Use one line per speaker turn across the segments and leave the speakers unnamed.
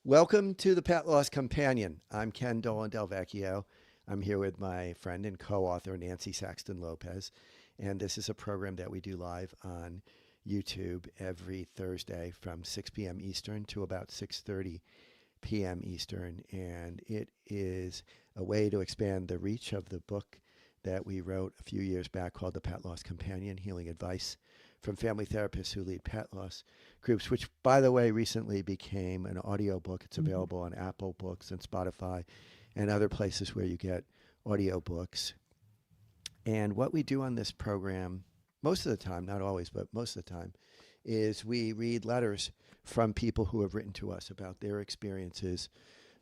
Welcome to the Pet Loss Companion. I'm Ken Dolan-Del Vecchio. I'm here with my friend and co-author Nancy Saxton-Lopez, and this is a program that we do live on YouTube every Thursday from 6 p.m. Eastern to about 6:30 p.m. Eastern, and it is a way to expand the reach of the book that we wrote a few years back called The Pet Loss Companion: Healing Advice from Family Therapists Who Lead Pet Loss Groups, which, by the way, recently became an audiobook. It's
Mhm.
available on Apple Books and Spotify and other places where you get audiobooks. And what we do on this program, most of the time, not always, but most of the time, is we read letters from people who have written to us about their experiences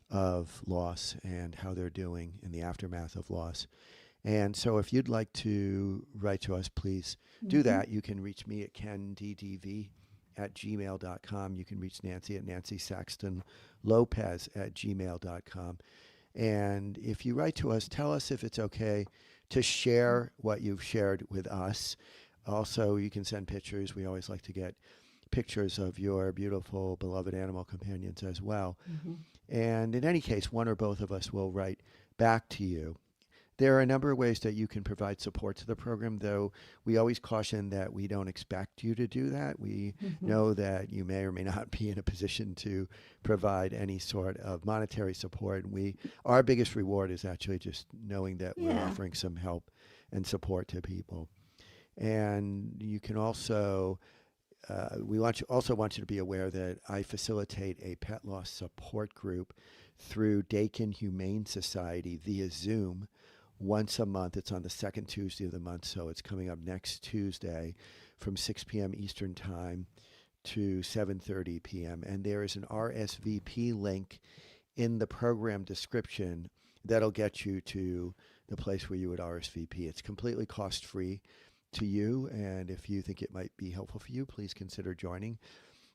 of loss and how they're doing in the aftermath of loss. And so if you'd like to write to us, please do
Mhm.
that. You can reach me at kenddv at gmail.com. You can reach Nancy at nancysaxtonlopez at gmail.com. And if you write to us, tell us if it's okay to share what you've shared with us. Also, you can send pictures. We always like to get pictures of your beautiful, beloved animal companions as well.
Mhm.
And in any case, one or both of us will write back to you. There are a number of ways that you can provide support to the program, though we always caution that we don't expect you to do that. We
Mhm.
know that you may or may not be in a position to provide any sort of monetary support. Our biggest reward is actually just knowing that we're
Yeah.
offering some help and support to people. And you can also, also want you to be aware that I facilitate a pet loss support group through Dakin Humane Society via Zoom once a month. It's on the second Tuesday of the month, so it's coming up next Tuesday from 6 p.m. Eastern Time to 7:30 p.m. And there is an RSVP link in the program description that'll get you to the place where you would RSVP. It's completely cost free to you, and if you think it might be helpful for you, please consider joining.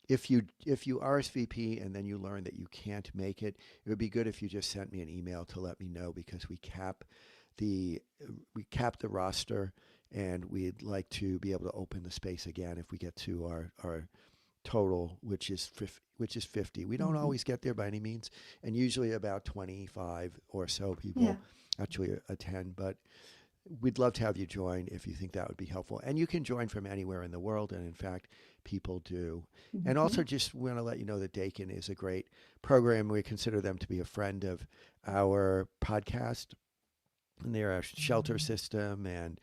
If you RSVP and then you learn that you can't make it, it would be good if you just sent me an email to let me know, because the we cap the roster, and we'd like to be able to open the space again if we get to our total, which is 50. We don't
Mhm.
always get there by any means, and usually about 25 or so
Yeah.
people actually attend, but we'd love to have you join if you think that would be helpful. And you can join from anywhere in the world, and in fact, people do. And also,
Mhm.
just want to let you know that Dakin is a great program. We consider them to be a friend of our podcast, and they're a shelter system and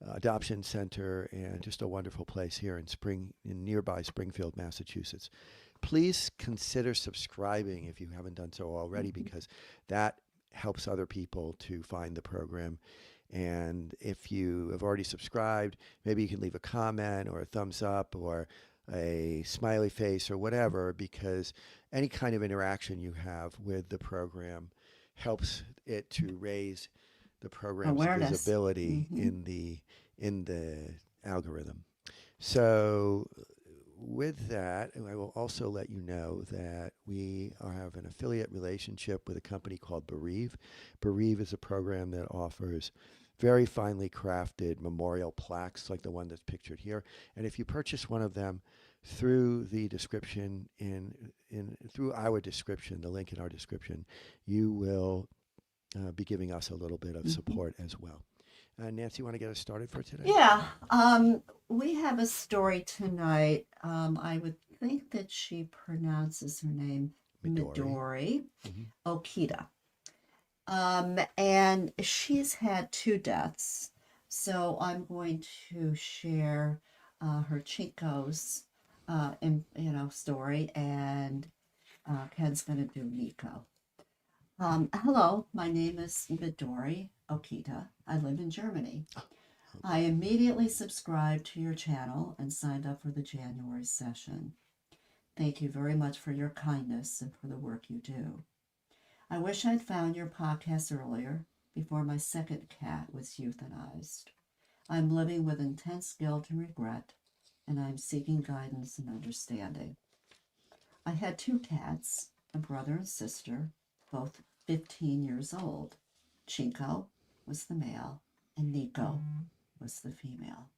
adoption center, and just a wonderful place here in nearby Springfield, Massachusetts. Please consider subscribing if you haven't done so already,
Mhm.
because that helps other people to find the program. And if you have already subscribed, maybe you can leave a comment or a thumbs up or a smiley face or whatever, because any kind of interaction you have with the program helps it to raise the program's
Awareness.
visibility
Mhm.
in the algorithm. So with that, I will also let you know that have an affiliate relationship with a company called Bereave. Bereave is a program that offers very finely crafted memorial plaques like the one that's pictured here. And if you purchase one of them through the description in through our description, the link in our description, you will be giving us a little bit of
Mhm.
support as well. Nancy, want to get us started for today?
Yeah. We have a story tonight. I would think that she pronounces her name
Midori.
Midori
Mm-hmm.
Okita. And she's had two deaths. So I'm going to share her Chinko's story, and Ken's going to do Nico. Hello, my name is Midori Okita. I live in Germany. I immediately subscribed to your channel and signed up for the January session. Thank you very much for your kindness and for the work you do. I wish I'd found your podcast earlier, before my second cat was euthanized. I'm living with intense guilt and regret, and I'm seeking guidance and understanding. I had two cats, a brother and sister, both 15 years old. Chinko was the male, and Neko was the female.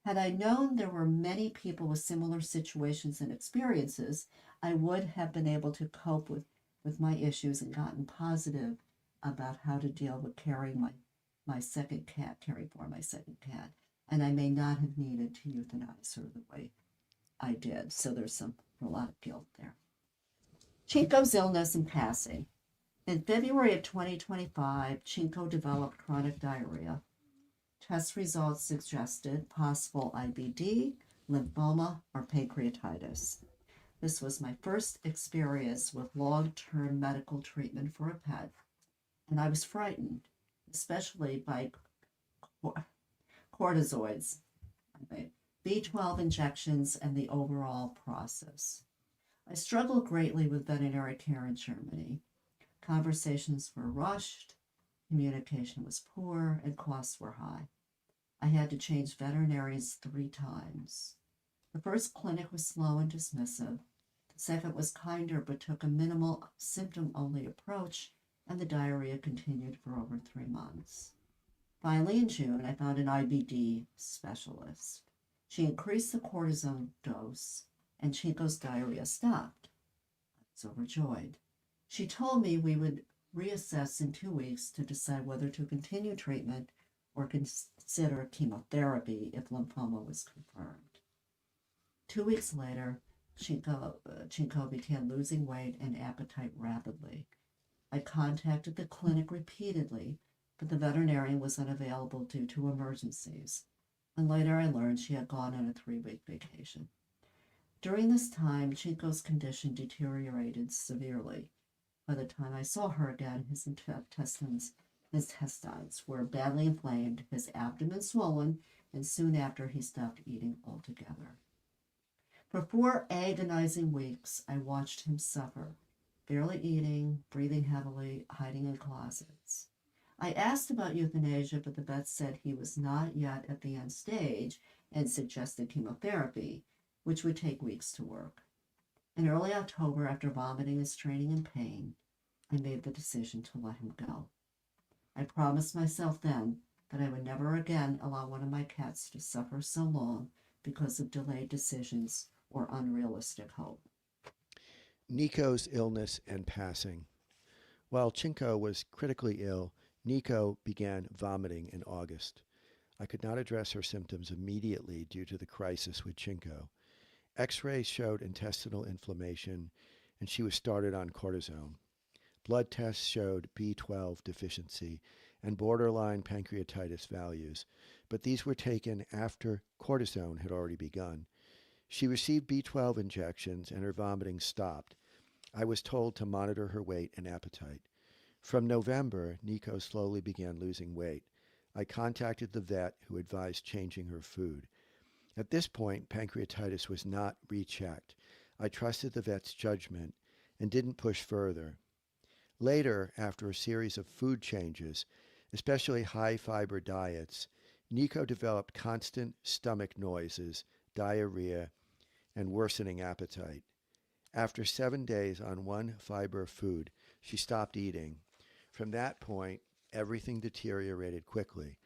Had I known there were many people with similar situations and experiences, I would have been able to cope with my issues and gotten positive about how to deal with my second cat, caring for my second cat. And I may not have needed to euthanize her the way I did. So there's a lot of guilt there. Chinko's illness and passing. In February of 2025, Chinko developed chronic diarrhea. Test results suggested possible IBD, lymphoma, or pancreatitis. This was my first experience with long-term medical treatment for a pet, and I was frightened, especially by cortisoids, B12 injections, and the overall process. I struggled greatly with veterinary care in Germany. Conversations were rushed, communication was poor, and costs were high. I had to change veterinarians 3 times. The first clinic was slow and dismissive. The second was kinder but took a minimal symptom-only approach, and the diarrhea continued for over 3 months. Finally, in June, I found an IBD specialist. She increased the cortisone dose, and Chinko's diarrhea stopped. I was overjoyed. She told me we would reassess in 2 weeks to decide whether to continue treatment or consider chemotherapy if lymphoma was confirmed. 2 weeks later, Chinko began losing weight and appetite rapidly. I contacted the clinic repeatedly, but the veterinarian was unavailable due to emergencies. And later I learned she had gone on a 3-week vacation. During this time, Chinko's condition deteriorated severely. By the time I saw her again, his intestines were badly inflamed, his abdomen swollen, and soon after he stopped eating altogether. For 4 agonizing weeks, I watched him suffer, barely eating, breathing heavily, hiding in closets. I asked about euthanasia, but the vet said he was not yet at the end stage and suggested chemotherapy, which would take weeks to work. In early October, after vomiting and straining in pain, I made the decision to let him go. I promised myself then that I would never again allow one of my cats to suffer so long because of delayed decisions or unrealistic hope.
Neko's illness and passing. While Chinko was critically ill, Neko began vomiting in August. I could not address her symptoms immediately due to the crisis with Chinko. X-rays showed intestinal inflammation, and she was started on cortisone. Blood tests showed B12 deficiency and borderline pancreatitis values, but these were taken after cortisone had already begun. She received B12 injections and her vomiting stopped. I was told to monitor her weight and appetite. From November, Neko slowly began losing weight. I contacted the vet who advised changing her food. At this point, pancreatitis was not rechecked. I trusted the vet's judgment and didn't push further. Later, after a series of food changes, especially high-fiber diets, Neko developed constant stomach noises, diarrhea, and worsening appetite. After 7 days on one fiber food, she stopped eating. From that point, everything deteriorated quickly.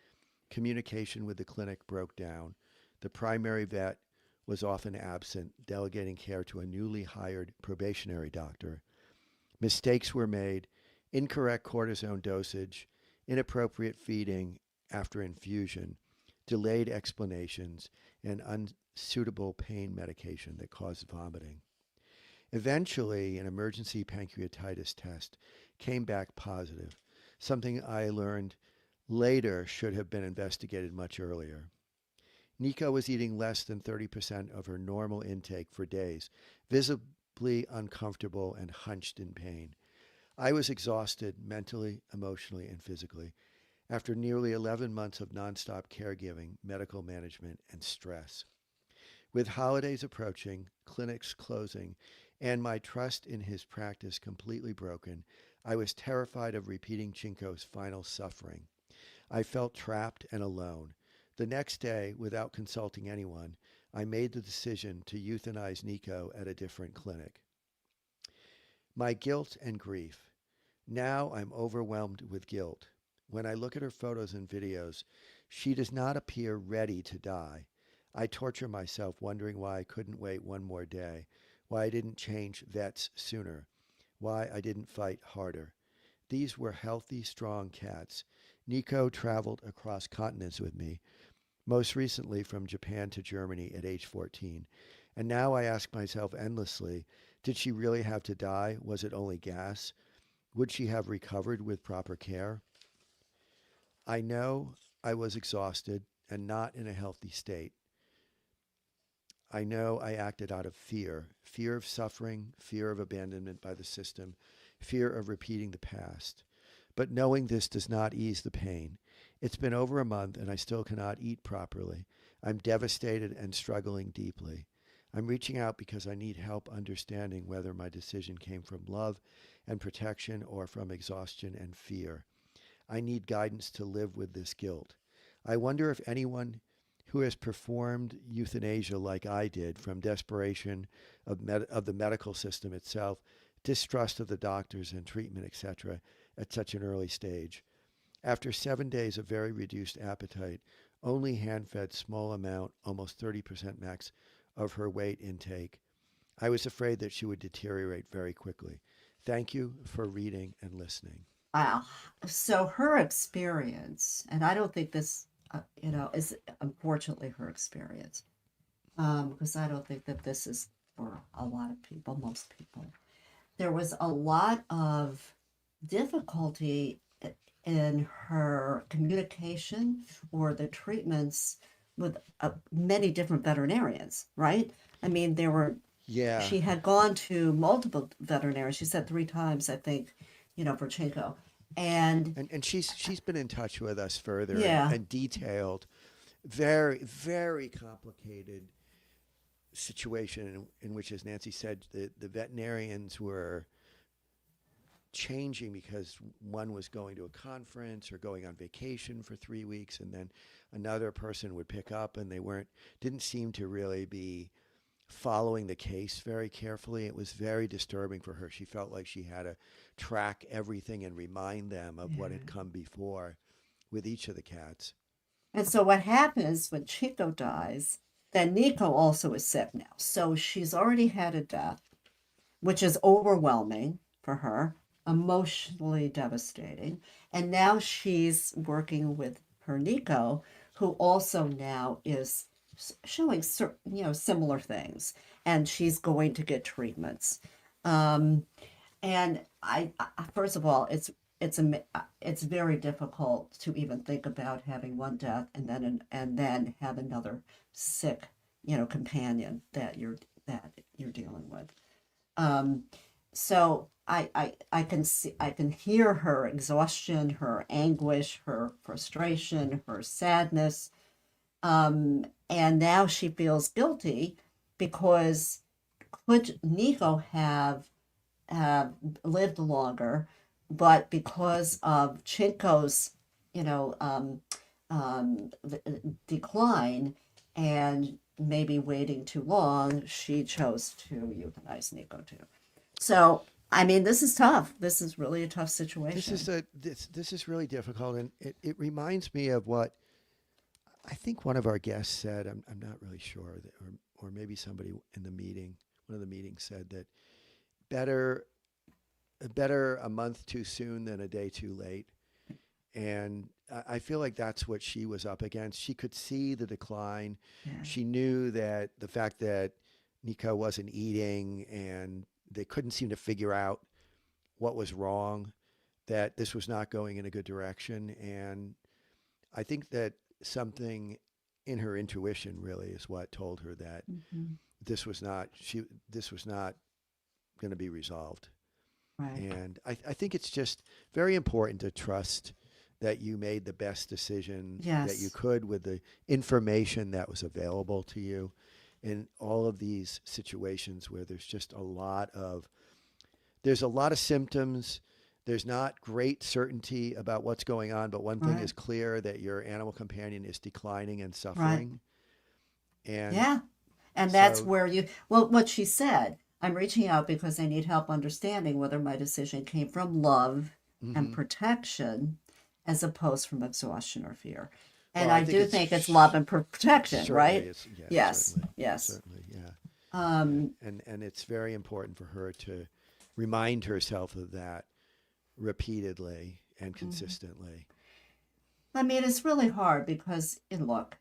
Communication with the clinic broke down. The primary vet was often absent, delegating care to a newly hired probationary doctor. Mistakes were made, incorrect cortisone dosage, inappropriate feeding after infusion, delayed explanations, and unsuitable pain medication that caused vomiting. Eventually, an emergency pancreatitis test came back positive, something I learned later should have been investigated much earlier. Neko was eating less than 30% of her normal intake for days, visibly uncomfortable and hunched in pain. I was exhausted mentally, emotionally, and physically after nearly 11 months of nonstop caregiving, medical management, and stress. With holidays approaching, clinics closing, and my trust in his practice completely broken, I was terrified of repeating Chinko's final suffering. I felt trapped and alone. The next day, without consulting anyone, I made the decision to euthanize Neko at a different clinic. My guilt and grief. Now I'm overwhelmed with guilt. When I look at her photos and videos, she does not appear ready to die. I torture myself wondering why I couldn't wait one more day, why I didn't change vets sooner, why I didn't fight harder. These were healthy, strong cats. Neko traveled across continents with me, most recently from Japan to Germany at age 14. And now I ask myself endlessly, did she really have to die? Was it only gas? Would she have recovered with proper care? I know I was exhausted and not in a healthy state. I know I acted out of fear, fear of suffering, fear of abandonment by the system, fear of repeating the past. But knowing this does not ease the pain. It's been over a month and I still cannot eat properly. I'm devastated and struggling deeply. I'm reaching out because I need help understanding whether my decision came from love and protection or from exhaustion and fear. I need guidance to live with this guilt. I wonder if anyone who has performed euthanasia like I did from desperation of the medical system itself, distrust of the doctors and treatment, etc., at such an early stage. After 7 days of very reduced appetite, only hand-fed small amount, almost 30% max, of her weight intake, I was afraid that she would deteriorate very quickly. Thank you for reading and listening.
Wow. So her experience, and I don't think this, is unfortunately her experience, because I don't think that this is for a lot of people, most people. There was a lot of difficulty in her communication or the treatments with many different veterinarians, right? I mean,
Yeah.
she had gone to multiple veterinarians. She said 3 times, I think, for Chinko. And
And she's been in touch with us further
yeah,
and detailed very, very complicated situation in which, as Nancy said, the veterinarians were changing because one was going to a conference or going on vacation for 3 weeks, and then another person would pick up, and didn't seem to really be following the case very carefully. It was very disturbing for her. She felt like she had to track everything and remind them of what had
yeah.
come before with each of the cats.
And so what happens when Chico dies, then Nico also is sick now. So she's already had a death, which is overwhelming for her, emotionally devastating. And now she's working with her Nico, who also now is showing similar things, and she's going to get treatments. Um, and first of all, it's very difficult to even think about having one death and then have another sick, companion that you're dealing with. Um, so I can hear her exhaustion, her anguish, her frustration, her sadness. And now she feels guilty because could Nico have lived longer, but because of Chinko's, you know, um, decline and maybe waiting too long, she chose to euthanize Nico too. So, I mean, this is tough. This is really a tough situation.
This is really difficult, and it reminds me of what I think one of our guests said. I'm not really sure, or maybe somebody in the meeting, one of the meetings said that better better a month too soon than a day too late. And I feel like that's what she was up against. She could see the decline.
Yeah.
She knew that the fact that Nico wasn't eating and they couldn't seem to figure out what was wrong, that this was not going in a good direction. And I think that something in her intuition really is what told her that
Hmm.
this was not going to be resolved.
Right.
And I think it's just very important to trust that you made the best decision that you
Yes.
could with the information that was available to you in all of these situations where there's a lot of symptoms. There's not great certainty about what's going on, but one thing
Right.
is clear, that your animal companion is declining and
Right.
suffering. And
Yeah. And that's
so,
where well, what she said, I'm reaching out because I need help understanding whether my decision came from love and
mhm.
protection as opposed from exhaustion or fear. And
Well, I
I
think
do
it's
think it's love and protection,
certainly,
right?
it's yeah,
Yes,
certainly,
yes.
certainly, yeah.
Um,
And it's very important for her to remind herself of that repeatedly and
mhm.
consistently.
I mean, it's really hard because, and look,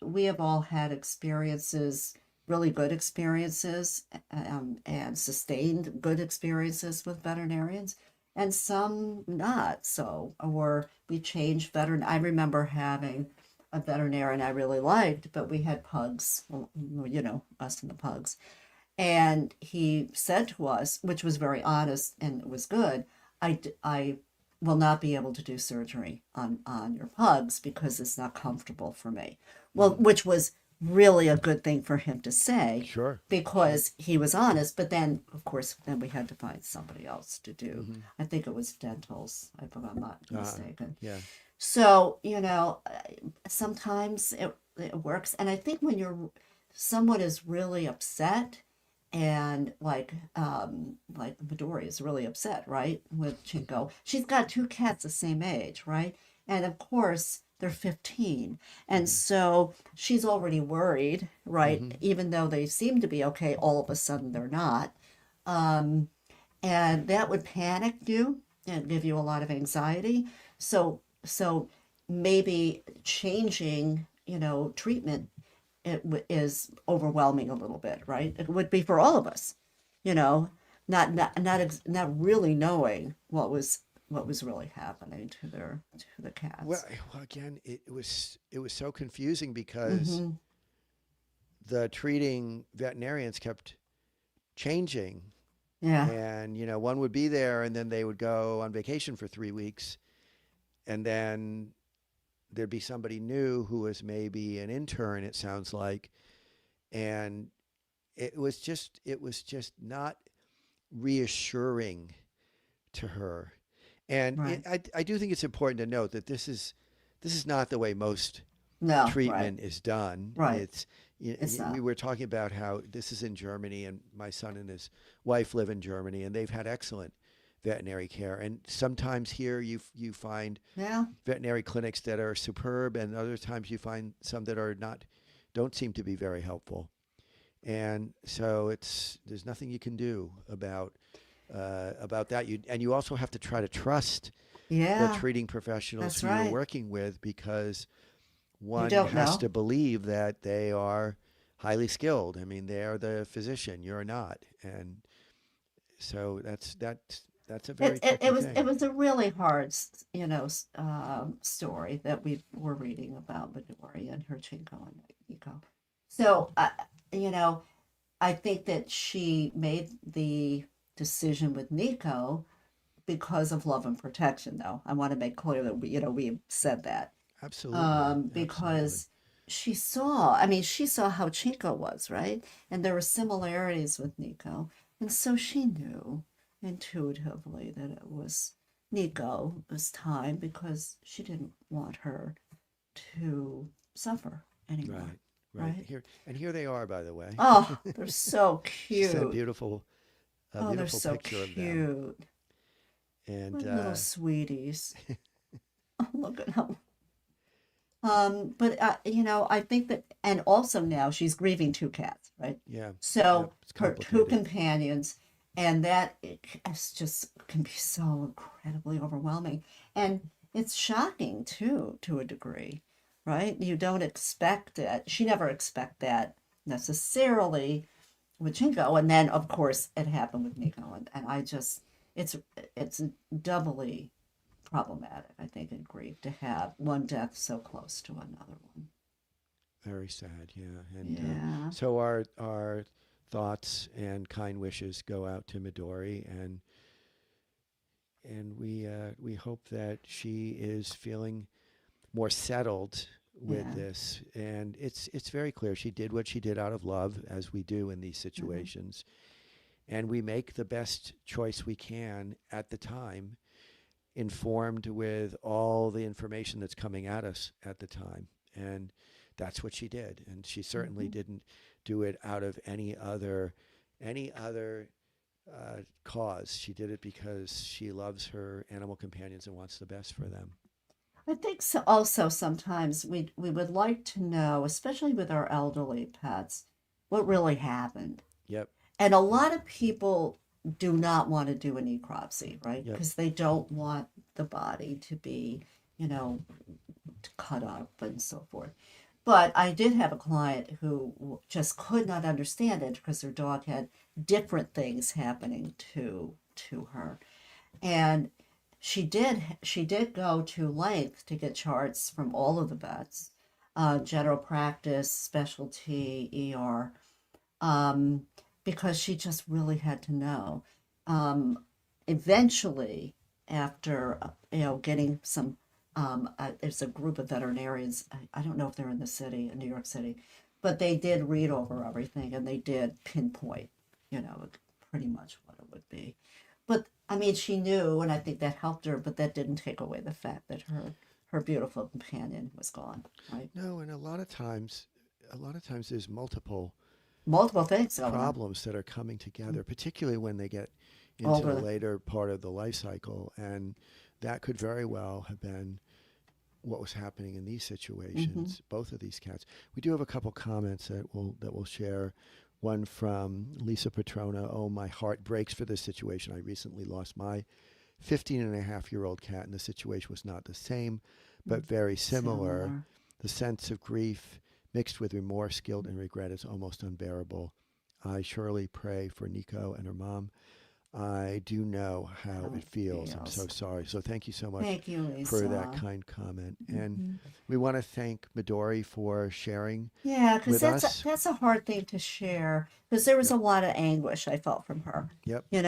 we have all had experiences, really good experiences, and sustained good experiences with veterinarians, and some not so. Or we changed veterin. I remember having a veterinarian I really liked, but we had pugs, well, us and the pugs. And he said to us, which was very honest and it was good, I will not be able to do surgery on your pugs because it's not comfortable for me. Well,
Hmm.
which was really a good thing for him to say
Sure, sure.
because he was honest. But then, of course, then we had to find somebody else to do.
Hmm.
I think it was dentals, if I'm not mistaken.
Yeah,
So, sometimes it works. And I think when someone is really upset and like Midori is really upset, right? With Chinko. She's got two cats the same age, right? And of course they're 15. And
hmm,
so she's already worried, right?
hmm,
Even though they seem to be okay, all of a sudden they're not. Um, and that would panic you and give you a lot of anxiety. So maybe changing, treatment is overwhelming a little bit, right? It would be for all of us, you know, not really knowing what was really happening to the
well,
cats.
well, again, it was so confusing because
Mm-hmm.
the treating veterinarians kept changing,
Yeah.
and one would be there, and then they would go on vacation for 3 weeks, and then there'd be somebody new who was maybe an intern. It sounds like, and it was just not reassuring to her. And
Right.
I do think it's important to note that this is not the way most
No. Right.
treatment is done.
Right. It's
We
not.
were talking about how this is in Germany, and my son and his wife live in Germany, and they've had excellent veterinary care. And sometimes here you find
Yeah.
veterinary clinics that are superb, and other times you find some that are not, don't seem to be very helpful. And so there's nothing you can do about that. You also have to try to trust the
Yeah.
treating professionals
That's
who you're
right.
working with, because
You
one
don't
has
know.
to believe that they are highly skilled. I mean, they are the physician, you're not, and so that's a very
It
tricky
was it
thing.
was a really hard, story that we were reading about Midori and her Chinko and Neko. So, you know, I think that she made the decision with Nico because of love and protection, though. I want to make clear that we said that.
Absolutely, absolutely.
Because she saw how Chinko was, right? And there were similarities with Nico. And so she knew intuitively that it was Nico, it was time because she didn't want her to suffer anymore,
Right, right.
right?
Here they are, by the way.
Oh, they're so
She sent
cute.
a
Oh, they're
beautiful
so
picture of them,
cute.
and
What little sweeties. Oh, look at them. But I think that, and also now she's grieving two cats, right?
yeah, yeah,
So
it's
her two
complicated.
companions, and that it's just can be so incredibly overwhelming, and it's shocking too, to a degree, right? You don't expect it. She never expect that necessarily with Chinko, and then of course it happened with Nico, and I just it's doubly problematic, I think, in grief to have one death so close to another one.
Very sad, yeah. And
Yeah.
so our thoughts and kind wishes go out to Midori, and we hope that she is feeling more settled with
Yeah.
this. And it's very clear she did what she did out of love, as we do in these
Hmm.
situations, and we make the best choice we can at the time, informed with all the information that's coming at us at the time. And that's what she did. And she certainly
Hmm.
didn't do it out of any other cause. She did it because she loves her animal companions and wants the best for them.
I think so. Also, sometimes we would like to know, especially with our elderly pets, what really happened.
Yep.
And a lot of people do not want to do a necropsy, right?
Yep.
Because they don't want the body to be, you know, cut up and so forth. But I did have a client who just could not understand it because her dog had different things happening to her. And she did go to length to get charts from all of the vets, general practice, specialty, ER, um, because she just really had to know. Um, Eventually, after getting some, there's a group of veterinarians. I don't know if they're in the city, in New York City, but they did read over everything and they did pinpoint, pretty much what it would be. But I mean, she knew, and I think that helped her. But that didn't take away the fact that her beautiful companion was gone. Right?
No, and a lot of times there's multiple
Multiple things going on.
problems that are coming together, particularly when they get into the
Older.
later part of the life cycle, and that could very well have been what was happening in these
Mm-hmm.
situations. Both of these cats. We do have a couple comments that we'll share. One from Lisa Petrona. Oh, my heart breaks for this situation. I recently lost my 15 and a half year old cat, and the situation was not the same, but very similar.
Similar.
The sense of grief mixed with remorse, guilt, and regret is almost unbearable. I surely pray for Nico and her mom. I do know how
How
it
it
feels. I'm so
feels.
sorry. So thank you so much
Thank you,
for that
Lisa.
kind comment. And
Hmm.
we want to thank Midori for sharing
Yeah, because
with
that's
us.
that's a hard thing to share. Because there was
Yep.
a lot of anguish I felt from her.
Yep.
Like,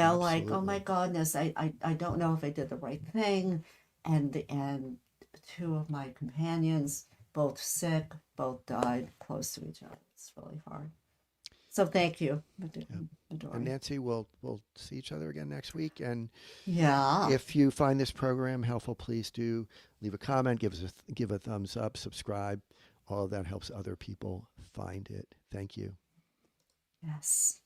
oh my
Absolutely.
goodness, I don't know if I did the right thing, and two of my companions, both sick, both died close to each other. It's really hard. So thank you,
Yep. And
Midori.
Nancy, we'll see each other again next week. And
Yeah.
if you find this program helpful, please do leave a comment, give a thumbs up, subscribe. All of that helps other people find it. Thank you.
Yes.